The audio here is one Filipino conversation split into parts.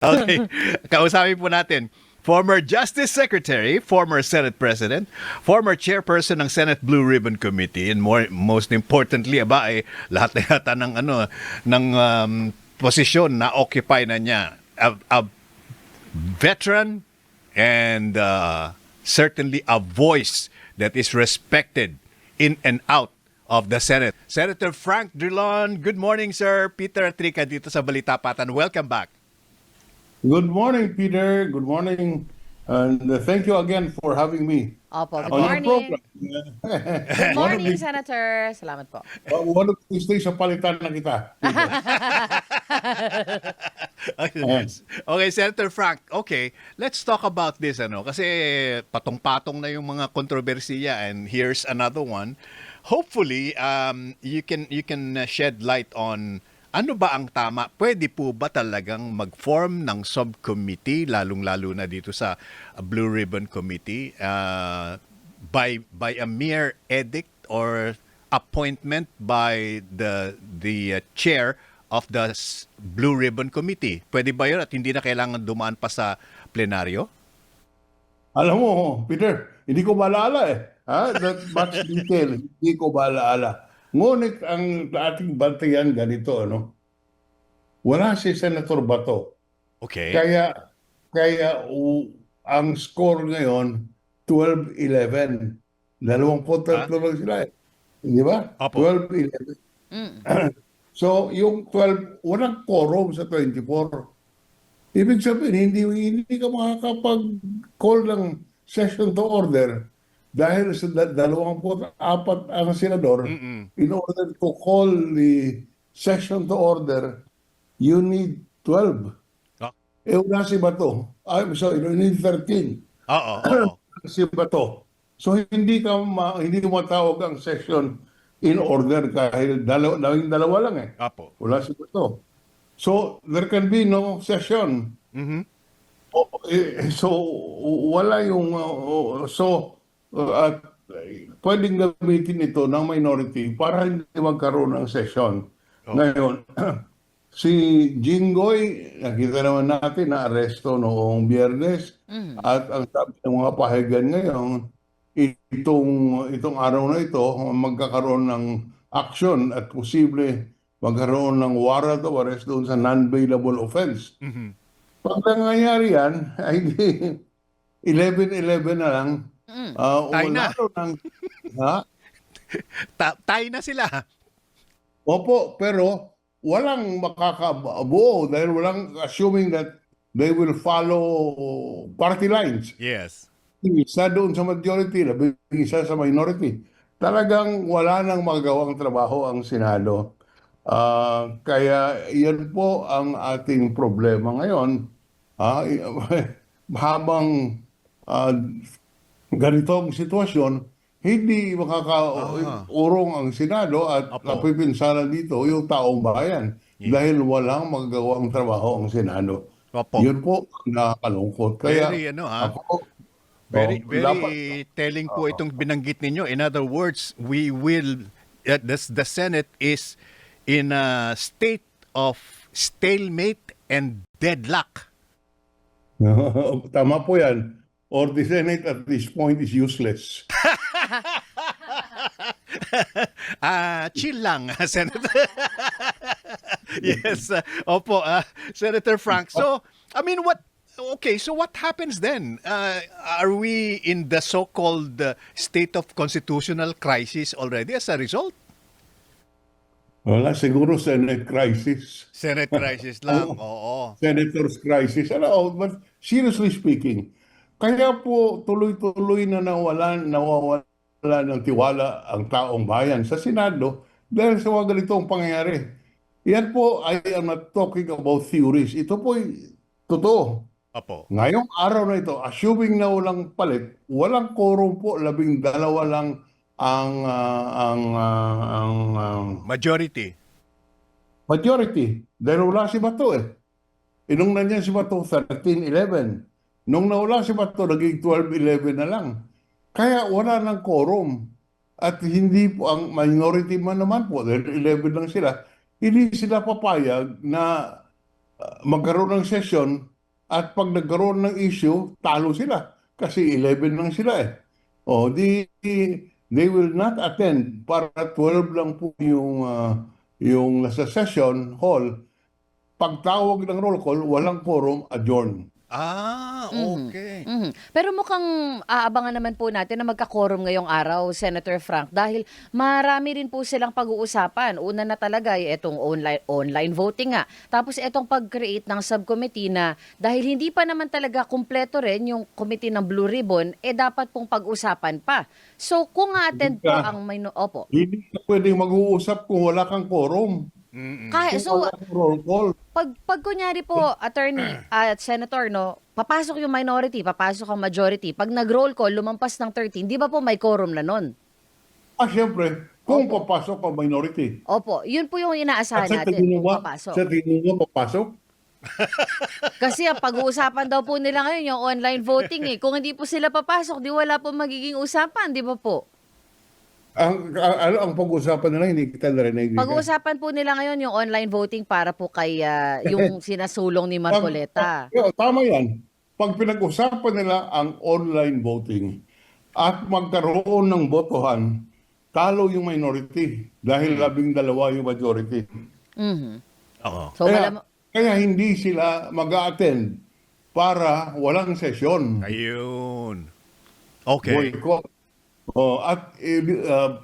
Okay, kausapin po natin. Former Justice Secretary, former Senate President, former Chairperson ng Senate Blue Ribbon Committee, and most importantly, lahat na yata ng posisyon na occupy na niya. A veteran and certainly a voice that is respected in and out of the Senate. Senator Frank Drilon, good morning, sir. Peter Atrica dito sa Balitapatan. Welcome back. Good morning, Peter. Good morning. And thank you again for having me Opo, good on your morning. program. Good morning, Senator. Salamat po. One of these days, sa palitan na kita. Okay, Senator Frank. Okay, let's talk about this kasi patong-patong na yung mga kontrobersiya, and here's another one. Hopefully, you can shed light on ano ba ang tama? Pwede po ba talagang mag-form ng subcommittee, lalong-lalo na dito sa Blue Ribbon Committee, by a mere edict or appointment by the chair of the Blue Ribbon Committee? Pwede ba yun at hindi na kailangan dumaan pa sa plenaryo? Alam mo, Peter, hindi ko maalala that much detail, hindi ko maalala. Ngunit ang ating bantayan ganito, wala si Senator Bato. Okay. Ang score ngayon, 12-11. 23 lang sila Di ba? Apo. 12-11. So, yung 12, walang quorum sa 24. Ibig sabihin, hindi ka makakapag-call ng session to order dahil sa 24 ang senador. In order to call the session to order, you need 12. Wala si Bato. I'm sorry, you need 13. Oo. Si Bato. So hindi matawag ang session in order kahit dalawa lang Apo. Wala si Bato. So there can be no session. So wala yung at pwedeng gamitin ito ng minority para hindi magkaroon ng session. Ngayon, si Jinggoy, nakita naman natin na aresto noong Biyernes at ang sabi ng mga pahayagan ngayon, itong araw na ito, magkakaroon ng action at posible magkaroon ng warrant of arrest doon sa non-bailable offense. Pag nangyayari yan, ay 11-11 na lang. Tayo na. Tayo na sila. Opo, pero walang makakabuo dahil assuming that they will follow party lines. Yes. Isa doon sa majority, isa sa minority. Talagang wala nang magawang trabaho ang Senado. Kaya yan po ang ating problema ngayon. Habang ganitong sitwasyon, hindi makakaurong ang Senado at napipinsalan dito yung taong bayan dahil walang magagawang trabaho ang Senado. Yun po ang nakakalungkot. Kaya very telling po itong binanggit ninyo. In other words, the Senate is in a state of stalemate and deadlock. Tama po yan. Or the Senate at this point is useless. Chill lang, Senator. Yes. Opo, Senator Frank. So, I mean, so what happens then? Are we in the so-called state of constitutional crisis already as a result? Wala, siguro Senate crisis. Senate crisis lang, oo. Senator's crisis. But seriously speaking, kaya po tuloy-tuloy na nawawala ng tiwala ang taong bayan sa Senado dahil sa mga ganitong pangyayari. Yan po, I am not talking about theories. Ito po totoo. Apo. Ngayong araw na ito, assuming na walang palit, walang quorum po, 12 lang ang majority. Dahil wala si Bato Inong nandiyan si Bato, 13-11. Nung nawala si Bato, naging 12-11 na lang. Kaya wala ng quorum. At hindi po, ang minority man naman po, dahil 11 lang sila, hindi sila papayag na magkaroon ng session at pag nagkaroon ng issue, talo sila. Kasi 11 lang sila eh. O, they will not attend para 12 lang po yung nasa session hall. Pagtawag ng roll call, walang quorum, adjourn. Okay. Pero mukhang aabangan naman po natin na magka-quorum ngayong araw, Senator Frank, dahil marami rin po silang pag-uusapan. Una na talaga ay itong online voting nga. Tapos itong pag-create ng subcommittee na dahil hindi pa naman talaga kumpleto rin yung committee ng Blue Ribbon, dapat pong pag-usapan pa. So kung attend po ang Opo. Hindi ka pwedeng mag-uusap kung wala kang quorum. Kahit, Kung so, wala kang roll call. pag kunyari po, attorney at senator, no, papasok yung minority, papasok ang majority. Pag nag-roll call, lumampas ng 13, di ba po may quorum na nun? Siyempre, kung papasok ang minority. Opo, yun po yung inaasahan At sa natin tingin kung mo, papasok. sa tingin mo papasok? Kasi ang pag-uusapan daw po nila ngayon yung online voting eh. Kung hindi po sila papasok, di wala po magiging usapan, di ba po? Ang pag-usapan nila, hindi kita narinig. Pag-uusapan po nila ngayon yung online voting para po kay yung sinasulong ni Marcoleta. Tama yan. Pag pinag-usapan nila ang online voting at magkaroon ng botohan, talo yung minority dahil 12 yung majority. Mhm. Oo. So, Kaya hindi sila mag-a-attend para walang sesyon. Ayun. Okay. Boycott. At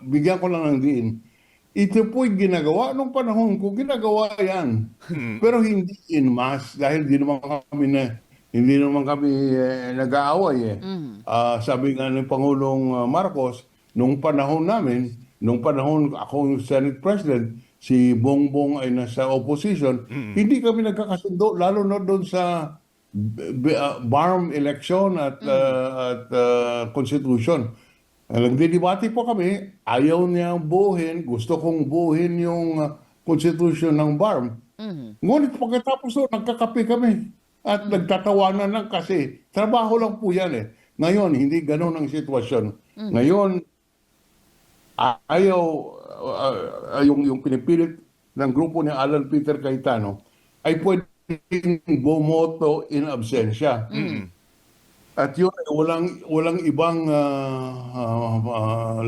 bigyan ko lang ng diin. Ito po'y ginagawa nung panahon ko, ginagawa yan. Pero hindi in mass dahil hindi naman kami nag-aaway eh. Sabi nga ng Pangulong Marcos, nung panahon namin, nung panahon ako Senate President, si Bongbong ay nasa opposition, hindi kami nagkakasundo, lalo na doon sa BARM election at Constitution. Nagdidebate po kami, ayaw niya buuhin, gusto kong buuhin yung Constitution ng BARM. Ngunit pagkatapos doon, nagkakape kami at nagtatawanan lang kasi trabaho lang po yan eh. Ngayon, hindi ganun ang sitwasyon. Ngayon, ayaw, yung pinipilit ng grupo ni Alan Peter Cayetano ay pwedeng bumoto in absentia. At yun ay walang ibang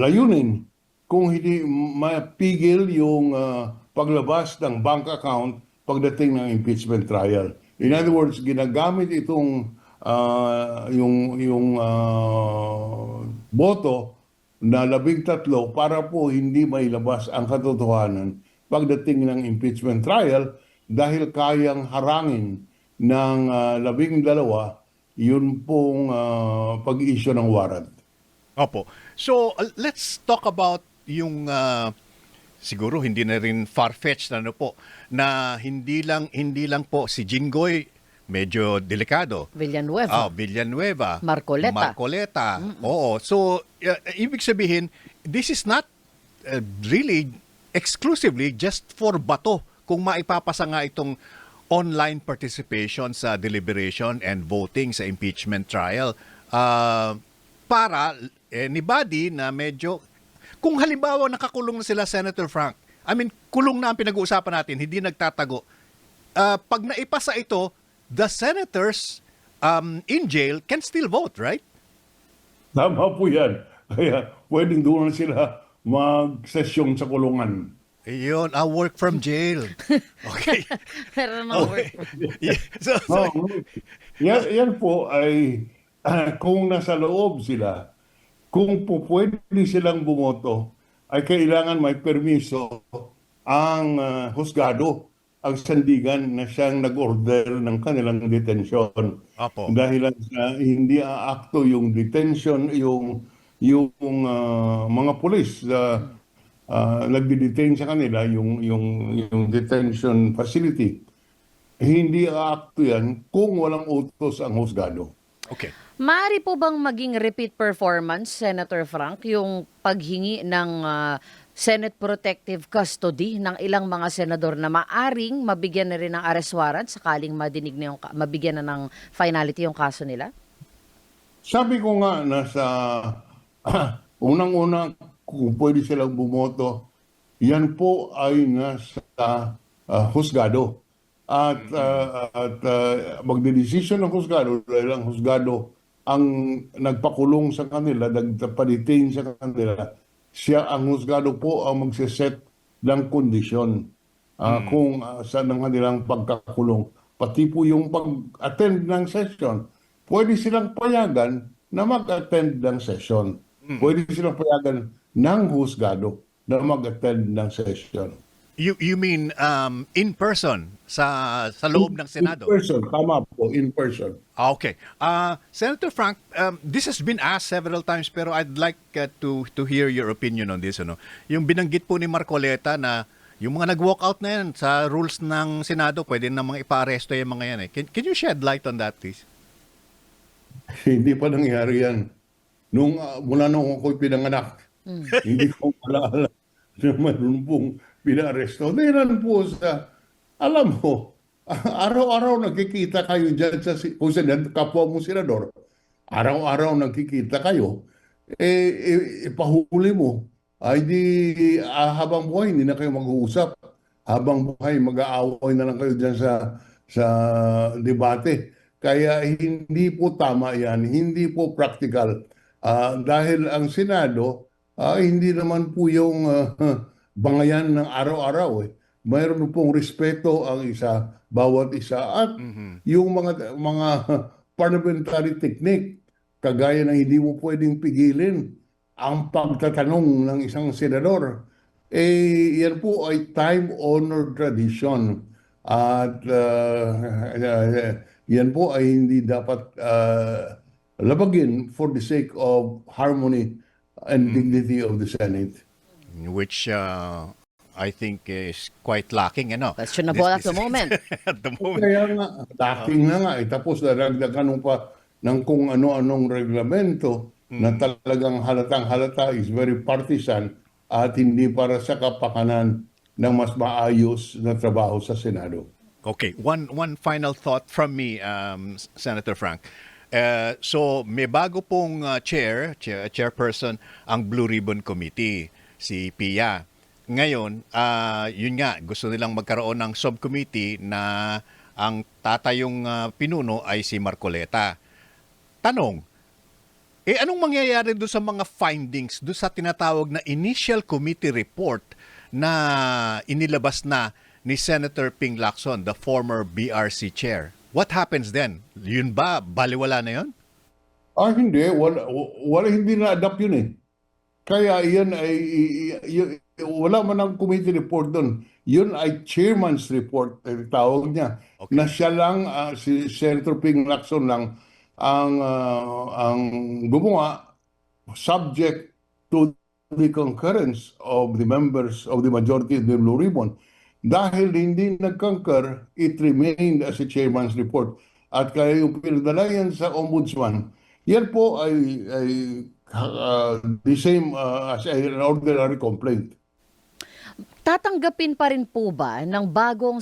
layunin kung hindi mapigil yung paglabas ng bank account pagdating ng impeachment trial. In other words, ginagamit itong yung boto na 13 para po hindi mailabas ang katotohanan pagdating ng impeachment trial dahil kayang harangin ng 12 yun pong pag-issue ng warrant. Opo. So, let's talk about yung siguro hindi na rin far-fetched na hindi lang po si Jinggoy medyo delikado. Villanueva. Villanueva. Marcoleta. Oo. So, ibig sabihin, this is not really exclusively just for Bato kung maipapasa nga itong online participation sa deliberation and voting sa impeachment trial. Para anybody na medyo, kung halimbawa nakakulong na sila, Senator Frank, kulong na ang pinag-uusapan natin, hindi nagtatago. Pag naipasa ito, the senators in jail can still vote, right? Tama po yan. Kaya pwedeng doon sila mag-sesyon sa kulungan. Ayun, work from jail. Okay. Pero no Okay. work. Yeah. So, Yan po ay kung nasa loob sila, kung po pwede silang bumoto, ay kailangan may permiso ang husgado, ang sandigan na siyang nag-order ng kanilang detention. Opo. Dahil hindi aakto yung detention, yung mga pulis nagdi-detain sa kanila, yung detention facility. Hindi aakto yan kung walang utos ang husgado. Okay. Maaari po bang maging repeat performance, Senator Frank, yung paghingi ng Senate Protective Custody ng ilang mga senador na maaring mabigyan na rin ng arrest warrant sakaling mabigyan na ng finality yung kaso nila? Sabi ko nga na sa unang-una, kung pwede silang bumoto, yan po ay nasa husgado. at magdedesisyon ng husgado dahil ang husgado ang nagpakulong sa kanila, nagpa-detain sa kanila, siya ang husgado po ang magsiset ng kondisyon kung saan ang kanilang pagkakulong. Pati po yung pag-attend ng session, pwede silang payagan na mag-attend ng session. Pwede silang payagan ng husgado na mag-attend ng session. You mean in person sa loob ng Senado? In person, tama po, in person. Okay. Senator Frank, this has been asked several times pero I'd like to hear your opinion on this. Ano? Yung binanggit po ni Marcoleta na yung mga nag-walk out na yan sa rules ng Senado, pwede namang ipa-aresto yung mga yan. Eh. Can you shed light on that, please? Hindi pa nangyari yan. Mula nung ako'y pinanganak, hindi ko malaala na mayroon pong pina-aresto. Dahil po alam mo, araw-araw nagkikita kayo dyan kung kapwa mo senador, araw-araw nagkikita kayo, ipahuli mo. Habang buhay, hindi na kayo mag-uusap. Habang buhay, mag-aaway na lang kayo dyan sa debate. Kaya hindi po tama yan, hindi po practical. Dahil ang Senado, hindi naman po yung bangayan ng araw-araw. Mayroon pong respeto ang bawat isa. At yung mga parliamentary technique, kagaya ng hindi mo pwedeng pigilin ang pagtatanong ng isang senador, yan po ay time-honored tradition. At yan po ay hindi dapat labagin for the sake of harmony and dignity of the Senate. Which I think is quite lacking. Questionable at the moment. At the moment. Kaya nga, lacking na nga. Tapos daragdagan pa ng kung ano-anong reglamento na talagang halatang-halata is very partisan at hindi para sa kapakanan ng mas maayos na trabaho sa Senado. Okay, one final thought from me, Senator Frank. So may bago pong chairperson ang Blue Ribbon Committee, si Pia. Ngayon, yun nga, gusto nilang magkaroon ng subcommittee na ang tatayong pinuno ay si Marcoleta. Tanong, anong mangyayari doon sa mga findings, doon sa tinatawag na initial committee report na inilabas na ni Senator Ping Lacson, the former BRC chair? What happens then? Yun ba? Baliwala na yun? Hindi. Hindi na-adapt yun eh. Kaya yan ay, wala man ang committee report doon. Yun ay chairman's report, tawag niya. Okay. Na siya lang, si Senator Ping Lacson lang, ang gumawa subject to the concurrence of the members of the majority of the Blue Ribbon. Dahil hindi nag-concur, it remained as a chairman's report. At kaya yung pinadala yan sa ombudsman, yan po ay the same as an ordinary complaint. Tatanggapin pa rin po ba ng bagong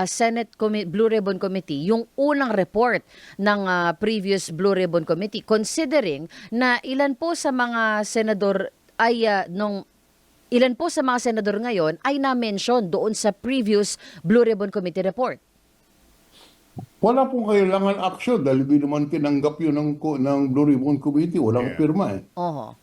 Senate Blue Ribbon Committee yung unang report ng previous Blue Ribbon Committee, considering na ilan po sa mga senador ngayon ay na-mention doon sa previous Blue Ribbon Committee report? Wala pong kailangan action dahil hindi naman tinanggap yun ng Blue Ribbon Committee. Walang pirma eh. Oho.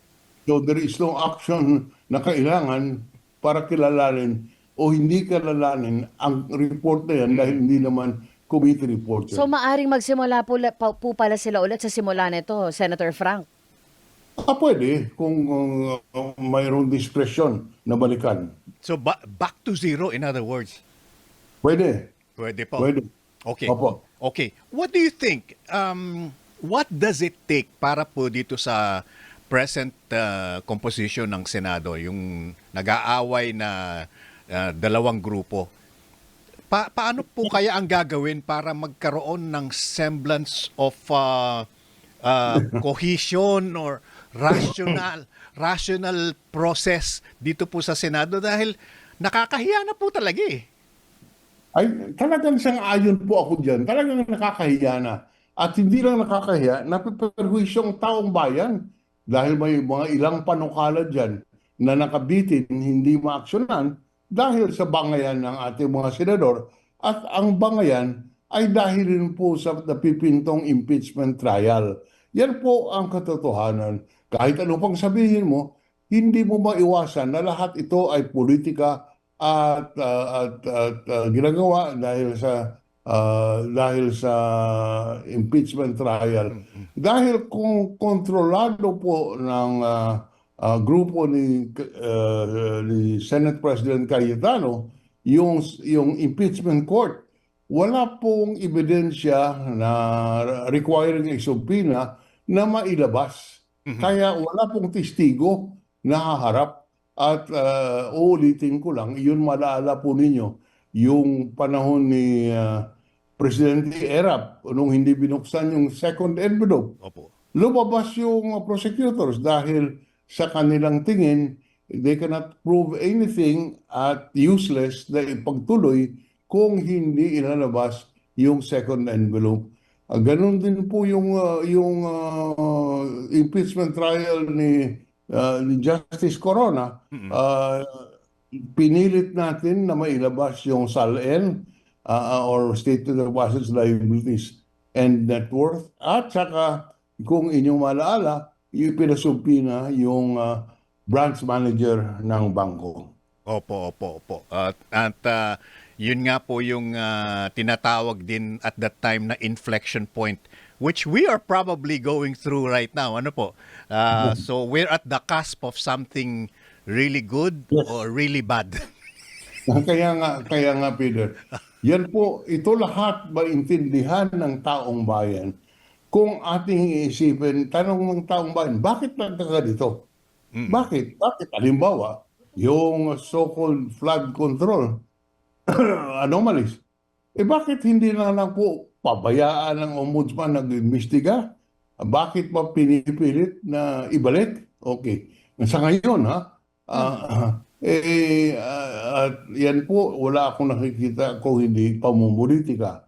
So there is no action na kailangan para kilalanin o hindi kilalanin ang report na yan dahil hindi naman committee report yan. So maaring magsimula po pala sila ulit sa simula nito, Senator Frank? Pwede kung mayroong discretion na balikan. So back to zero, in other words? Pwede. Pwede po. Pwede. Okay. Opo. Okay. What do you think? What does it take para po dito sa present composition ng Senado, yung nag-aaway na dalawang grupo? Paano po kaya ang gagawin para magkaroon ng semblance of cohesion or rational process dito po sa Senado? Dahil nakakahiya na po talaga eh. Ay, talagang sang-ayon po ako dyan. Talagang nakakahiya na. At hindi lang nakakahiya, napiperwisyo ang taong bayan. Dahil may mga ilang panukala dyan na nakabitin, hindi maaksyonan dahil sa bangayan ng ating mga senador At ang bangayan ay dahil rin po sa napipintong impeachment trial. Yan po ang katotohanan. Kahit ano pang sabihin mo, hindi mo maiwasan na lahat ito ay politika at ginagawa dahil sa impeachment trial. Dahil kung kontrolado po ng grupo ni Senate President Cayetano yung impeachment court, wala pong ebidensya na requiring a subpoena na mailabas. Kaya wala pong testigo na haharap. At uulitin ko lang, yun malaala po ninyo, yung panahon ni Presidente Erap, nung hindi binuksan yung second envelope, Opo. lumabas yung prosecutors dahil sa kanilang tingin, they cannot prove anything at useless na ipagtuloy kung hindi ilalabas yung second envelope. Ganun din po yung impeachment trial ni Justice Corona. Pinilit natin na mailabas yung SALN or Statement of Assets, Liabilities and Net Worth, at saka kung inyong malaala, yung pinasumpina yung branch manager ng bangko. Opo, opo, opo. Yun nga po yung tinatawag din at that time na inflection point, which we are probably going through right now. Ano po? So we're at the cusp of something really good or really bad. Kaya nga, Peter, yan po, ito lahat maintindihan ng taong bayan. Kung ating iisipin, tanong ng taong bayan, bakit nagkaka dito? Bakit? Bakit? Halimbawa, yung so-called flood control anomalies. Bakit hindi na lang po pabayaan ng ombudsman nag-imbestiga? Bakit pa pinipilit na ibalik? Okay. Sa ngayon, at yan po, wala akong nakikita kung hindi pamumulitika.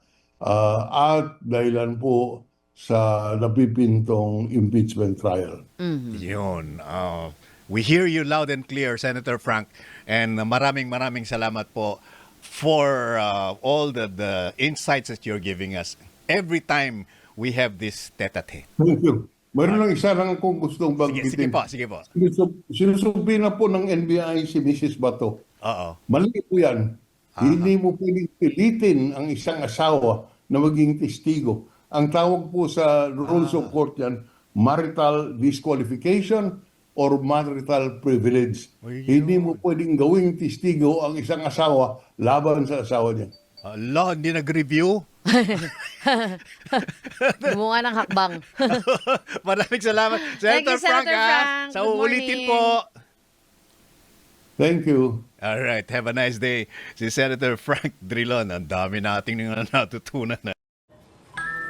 At dahilan po sa napipintong impeachment trial. Yun. We hear you loud and clear, Senator Frank. And maraming salamat po for all the insights that you're giving us every time we have this tete-a-tete. Thank you. Mayroon lang isa lang akong gustong Sige banggitin. po. Sinusumpi na po ng NBI si Mrs. Bato. Oo. Mali po yan. Hindi mo pwedeng pilitin ang isang asawa na maging testigo. Ang tawag po sa rules of court yan, marital disqualification or marital privilege. Hindi mo pwedeng gawing testigo ang isang asawa laban sa asawa niya. Law, hindi nag-review. Gumawa ng hakbang. Maraming salamat. Thank you, Senator Frank, Senator Frank. sa Good uulitin morning. po. Thank you. All right, have a nice day. Si Senator Frank Drilon, ang dami nating natutunan.